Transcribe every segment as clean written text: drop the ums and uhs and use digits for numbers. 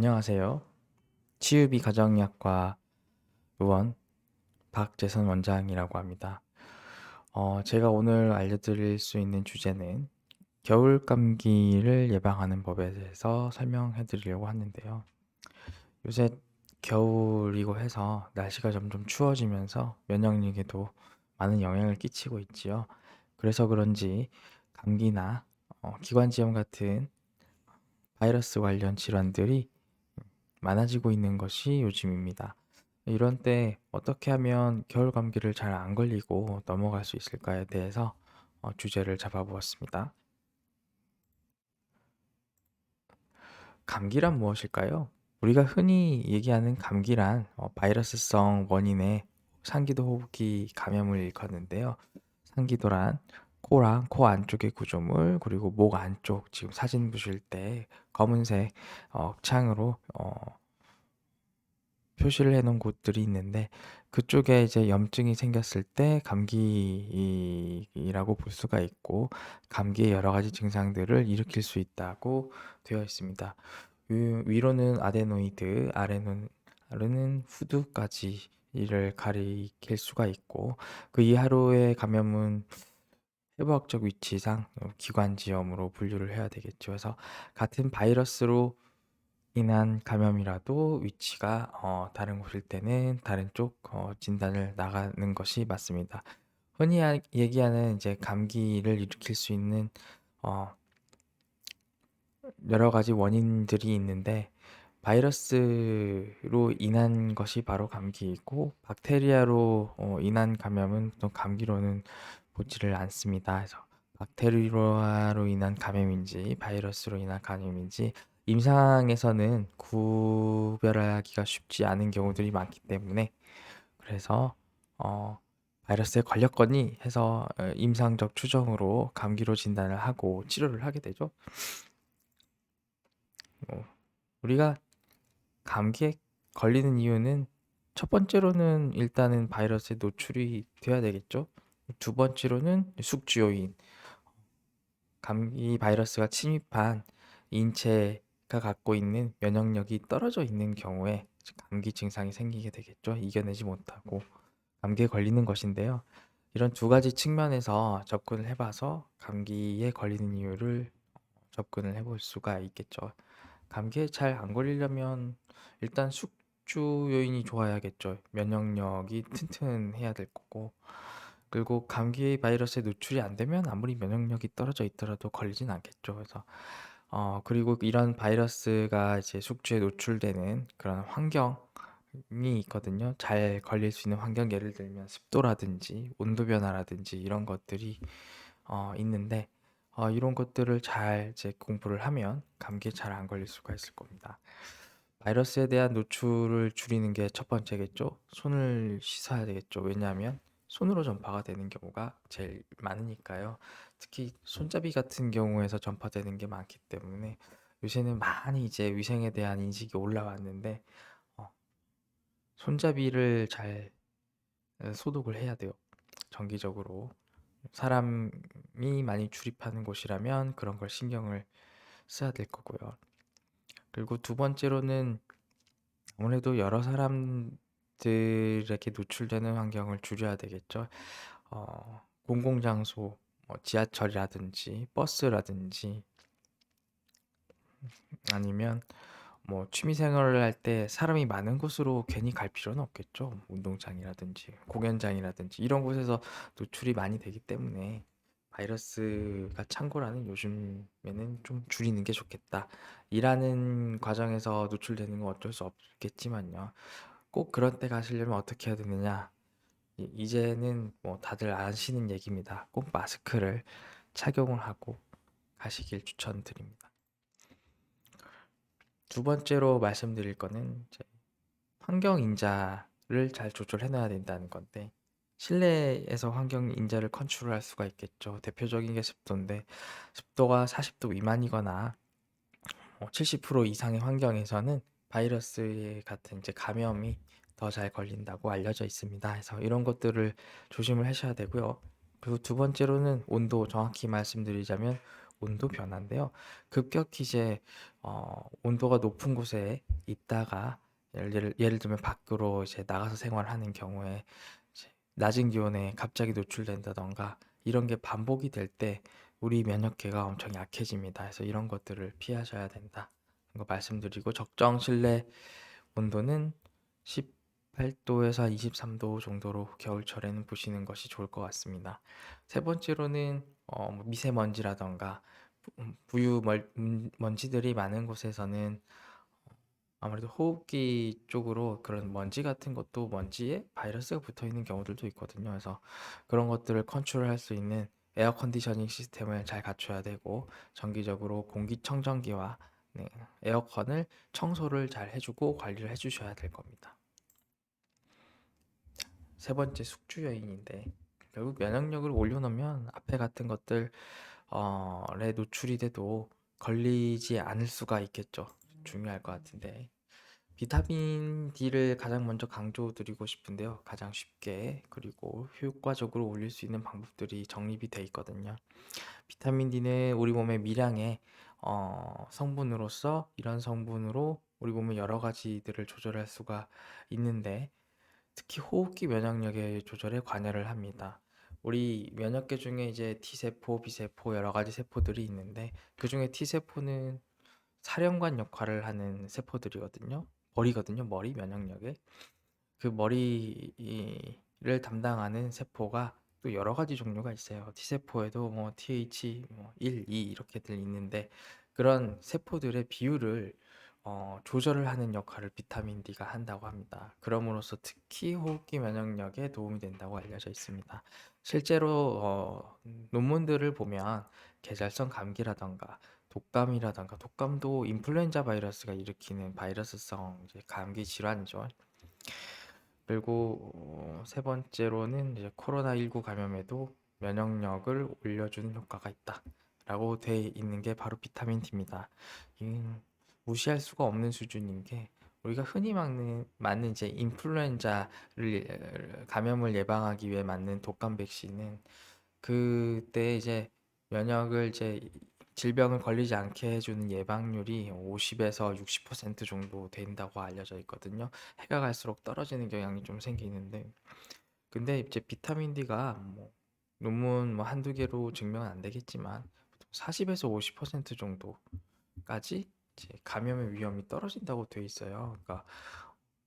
안녕하세요. 치유비 가정의학과 의원 박재선 원장이라고 합니다. 제가 오늘 알려드릴 수 있는 주제는 겨울 감기를 예방하는 법에 대해서 설명해 드리려고 하는데요. 요새 겨울이고 해서 날씨가 점점 추워지면서 면역력에도 많은 영향을 끼치고 있지요. 그래서 그런지 감기나 기관지염 같은 바이러스 관련 질환들이 많아지고 있는 것이 요즘입니다. 이런 때 어떻게 하면 겨울 감기를 잘 안 걸리고 넘어갈 수 있을까에 대해서 주제를 잡아보았습니다. 감기란 무엇일까요? 우리가 흔히 얘기하는 감기란 바이러스성 원인의 상기도 호흡기 감염을 일컫는데요. 상기도란 코랑 코 안쪽의 구조물, 그리고 목 안쪽, 지금 사진 보실 때 검은색 창으로 표시를 해 놓은 곳들이 있는데, 그쪽에 이제 염증이 생겼을 때 감기라고 볼 수가 있고, 감기의 여러 가지 증상들을 일으킬 수 있다고 되어 있습니다. 위로는 아데노이드, 아래는 후두까지 이를 가리킬 수가 있고, 그 이하로의 감염은 해부학적 위치상 기관지염으로 분류를 해야 되겠죠. 그래서 같은 바이러스로 인한 감염이라도 위치가 다른 곳일 때는 다른 쪽 진단을 나가는 것이 맞습니다. 흔히 얘기하는 이제 감기를 일으킬 수 있는 어, 여러 가지 원인들이 있는데, 바이러스로 인한 것이 바로 감기이고, 박테리아로 인한 감염은 또 감기로는 보지를 않습니다. 그래서 박테리아로 인한 감염인지 바이러스로 인한 감염인지 임상에서는 구별하기가 쉽지 않은 경우들이 많기 때문에, 그래서 어, 바이러스에 걸렸거니 해서 임상적 추정으로 감기로 진단을 하고 치료를 하게 되죠. 어, 우리가 감기에 걸리는 이유는 첫 번째로는 일단은 바이러스에 노출이 돼야 되겠죠. 두 번째로는 숙주 요인, 감기 바이러스가 침입한 인체가 갖고 있는 면역력이 떨어져 있는 경우에 감기 증상이 생기게 되겠죠. 이겨내지 못하고 감기에 걸리는 것인데요. 이런 두 가지 측면에서 접근을 해봐서 감기에 걸리는 이유를 접근을 해볼 수가 있겠죠. 감기에 잘 안 걸리려면 일단 숙주 요인이 좋아야겠죠. 면역력이 튼튼해야 될 거고, 그리고 감기 바이러스에 노출이 안 되면 아무리 면역력이 떨어져 있더라도 걸리진 않겠죠. 그래서 그리고 이런 바이러스가 이제 숙주에 노출되는 그런 환경이 있거든요. 잘 걸릴 수 있는 환경, 예를 들면 습도라든지 온도 변화라든지 이런 것들이 있는데, 이런 것들을 잘 이제 공부를 하면 감기에 잘 안 걸릴 수가 있을 겁니다. 바이러스에 대한 노출을 줄이는 게 첫 번째겠죠. 손을 씻어야 되겠죠. 왜냐하면 손으로 전파가 되는 경우가 제일 많으니까요. 특히 손잡이 같은 경우에서 전파되는 게 많기 때문에 요새는 많이 이제 위생에 대한 인식이 올라왔는데, 어, 손잡이를 잘 소독을 해야 돼요. 정기적으로. 사람이 많이 출입하는 곳이라면 그런 걸 신경을 써야 될 거고요. 그리고 두 번째로는 아무래도 여러 사람들에게 노출되는 환경을 줄여야 되겠죠. 공공장소, 뭐 지하철이라든지 버스라든지, 아니면 뭐 취미 생활을 할 때 사람이 많은 곳으로 괜히 갈 필요는 없겠죠. 운동장이라든지 공연장이라든지 이런 곳에서 노출이 많이 되기 때문에 바이러스가 창궐하는 요즘에는 좀 줄이는 게 좋겠다. 일하는 과정에서 노출되는 건 어쩔 수 없겠지만요. 꼭 그런 때 가시려면 어떻게 해야 되느냐? 이제는 뭐 다들 아시는 얘기입니다. 꼭 마스크를 착용을 하고 가시길 추천드립니다. 두 번째로 말씀드릴 거는 이제 환경 인자를 잘 조절해 놔야 된다는 건데, 실내에서 환경 인자를 컨트롤할 수가 있겠죠. 대표적인 게 습도인데, 습도가 40도 미만이거나 70% 이상의 환경에서는 바이러스 같은 이제 감염이 더 잘 걸린다고 알려져 있습니다. 그래서 이런 것들을 조심을 하셔야 되고요. 그리고 두 번째로는 온도, 정확히 말씀드리자면 온도 변화인데요. 급격히 이제 온도가 높은 곳에 있다가 예를 들면 밖으로 이제 나가서 생활하는 경우에 이제 낮은 기온에 갑자기 노출된다던가 이런 게 반복이 될 때 우리 면역계가 엄청 약해집니다. 그래서 이런 것들을 피하셔야 된다. 거 말씀드리고 적정 실내 온도는 18도에서 23도 정도로 겨울철에는 보시는 것이 좋을 것 같습니다. 세 번째로는 뭐 미세먼지라던가 먼지들이 많은 곳에서는 아무래도 호흡기 쪽으로 그런 먼지 같은 것도 먼지에 바이러스가 붙어 있는 경우들도 있거든요. 그래서 그런 것들을 컨트롤할 수 있는 에어 컨디셔닝 시스템을 잘 갖춰야 되고 정기적으로 공기청정기와 네, 에어컨을 청소를 잘 해주고 관리를 해주셔야 될 겁니다. 세 번째 숙주 요인인데 결국 면역력을 올려놓으면 앞에 같은 것들에 노출이 돼도 걸리지 않을 수가 있겠죠. 중요할 것 같은데 비타민 D를 가장 먼저 강조드리고 싶은데요. 가장 쉽게 그리고 효과적으로 올릴 수 있는 방법들이 정립이 돼 있거든요. 비타민 D는 우리 몸의 미량의 성분으로서 이런 성분으로 우리 몸의 여러 가지들을 조절할 수가 있는데 특히 호흡기 면역력의 조절에 관여를 합니다. 우리 면역계 중에 이제 T세포, B세포 여러 가지 세포들이 있는데 그 중에 T세포는 사령관 역할을 하는 세포들이거든요. 머리거든요. 머리 면역력에. 그 머리를 담당하는 세포가 또 여러 가지 종류가 있어요. T세포에도 뭐 TH 뭐 1, 2 이렇게들 있는데 그런 세포들의 비율을 조절을 하는 역할을 비타민 D가 한다고 합니다. 그럼으로써 특히 호흡기 면역력에 도움이 된다고 알려져 있습니다. 실제로 논문들을 보면 계절성 감기라던가 독감이라던가 독감도 인플루엔자 바이러스가 일으키는 바이러스성 이제 감기 질환이죠. 그리고 세 번째로는 이제 코로나19 감염에도 면역력을 올려주는 효과가 있다라고 돼 있는 게 바로 비타민 D입니다. 무시할 수가 없는 수준인 게 우리가 흔히 맞는 이제 인플루엔자를 감염을 예방하기 위해 맞는 독감 백신은 그때 이제 면역을 이제 질병을 걸리지 않게 해주는 예방률이 50에서 60% 정도 된다고 알려져 있거든요. 해가 갈수록 떨어지는 경향이 좀 생기는데, 근데 이제 비타민 D가 뭐 논문 뭐 한두 개로 증명은 안 되겠지만 40에서 50% 정도까지 이제 감염의 위험이 떨어진다고 돼 있어요. 그러니까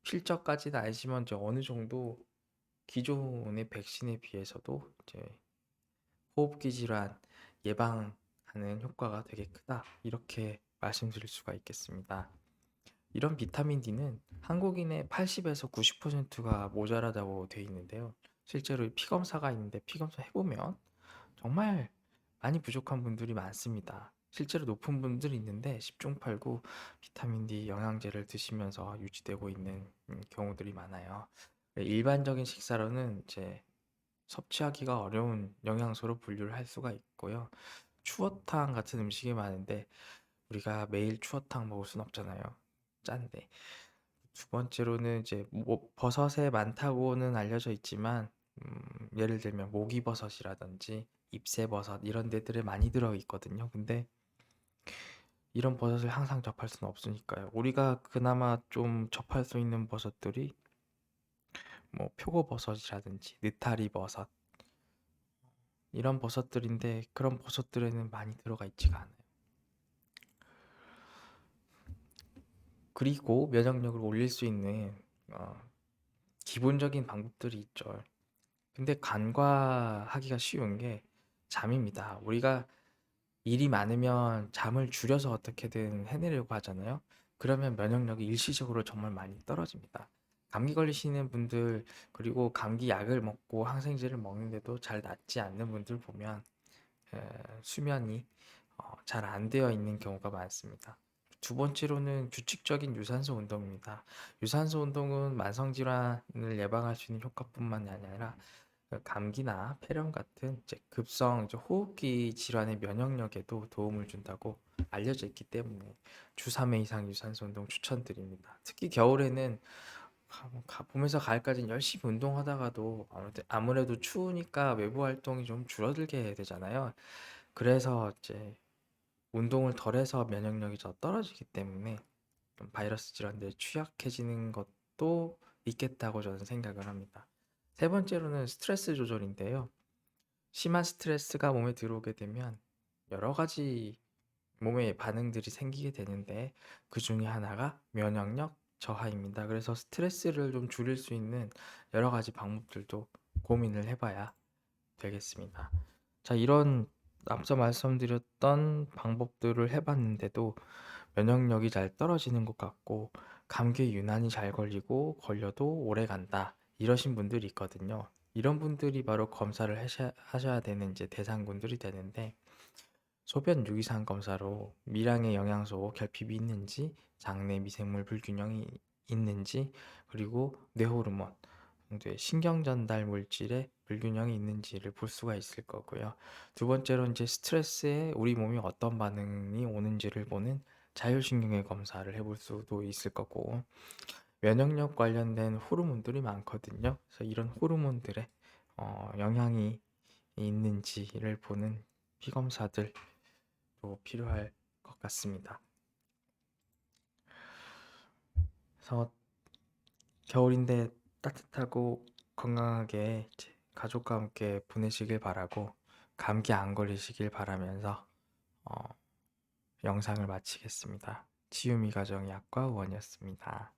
필적까지는 아니지만 이제 어느 정도 기존의 백신에 비해서도 이제 호흡기 질환 예방하는 효과가 되게 크다. 이렇게 말씀드릴 수가 있겠습니다. 이런 비타민 D는 한국인의 80에서 90%가 모자라다고 되어 있는데요. 실제로 피검사가 있는데 피검사 해보면 정말 많이 부족한 분들이 많습니다. 실제로 높은 분들이 있는데 10중 8구 비타민 D 영양제를 드시면서 유지되고 있는 경우들이 많아요. 일반적인 식사로는 이제 섭취하기가 어려운 영양소로 분류를 할 수가 있고요. 추어탕 같은 음식이 많은데 우리가 매일 추어탕 먹을 순 없잖아요. 짠데. 두 번째로는 이제 뭐 버섯에 많다고는 알려져 있지만 예를 들면 목이버섯이라든지 잎새버섯 이런 데들에 많이 들어 있거든요. 근데 이런 버섯을 항상 접할 수는 없으니까요. 우리가 그나마 좀 접할 수 있는 버섯들이 뭐 표고버섯이라든지 느타리버섯 이런 버섯들인데 그런 버섯들에는 많이 들어가 있지가 않아요. 그리고 면역력을 올릴 수 있는 기본적인 방법들이 있죠. 근데 간과하기가 쉬운 게 잠입니다. 우리가 일이 많으면 잠을 줄여서 어떻게든 해내려고 하잖아요. 그러면 면역력이 일시적으로 정말 많이 떨어집니다. 감기 걸리시는 분들 그리고 감기 약을 먹고 항생제를 먹는데도 잘 낫지 않는 분들 보면 수면이 잘 안 되어 있는 경우가 많습니다. 두 번째로는 규칙적인 유산소 운동입니다. 유산소 운동은 만성 질환을 예방할 수 있는 효과뿐만 아니라 감기나 폐렴 같은 이제 급성 이제 호흡기 질환의 면역력에도 도움을 준다고 알려져 있기 때문에 주 3회 이상 유산소 운동 추천드립니다. 특히 겨울에는 봄에서 가을까지는 열심히 운동하다가도 아무래도 추우니까 외부 활동이 좀 줄어들게 되잖아요. 그래서 이제 운동을 덜 해서 면역력이 더 떨어지기 때문에 좀 바이러스 질환들에 취약해지는 것도 있겠다고 저는 생각을 합니다. 세 번째로는 스트레스 조절인데요. 심한 스트레스가 몸에 들어오게 되면 여러 가지 몸에 반응들이 생기게 되는데 그 중에 하나가 면역력 저하입니다. 그래서 스트레스를 좀 줄일 수 있는 여러 가지 방법들도 고민을 해봐야 되겠습니다. 자, 이런 앞서 말씀드렸던 방법들을 해봤는데도 면역력이 잘 떨어지는 것 같고 감기에 유난히 잘 걸리고 걸려도 오래 간다 이러신 분들이 있거든요. 이런 분들이 바로 검사를 하셔야 되는 이제 대상군들이 되는데 소변 유기산 검사로 미량의 영양소 결핍이 있는지, 장내 미생물 불균형이 있는지, 그리고 뇌호르몬, 뇌 신경 전달 물질의 불균형이 있는지를 볼 수가 있을 거고요. 두 번째로 이제 스트레스에 우리 몸이 어떤 반응이 오는지를 보는 자율신경의 검사를 해볼 수도 있을 거고, 면역력 관련된 호르몬들이 많거든요. 그래서 이런 호르몬들의 영향이 있는지를 보는 피검사들 필요할 것 같습니다. 그래서 겨울인데 따뜻하고 건강하게 이제 가족과 함께 보내시길 바라고 감기 안 걸리시길 바라면서 어, 영상을 마치겠습니다. 치유미 가정의학과 의원이었습니다.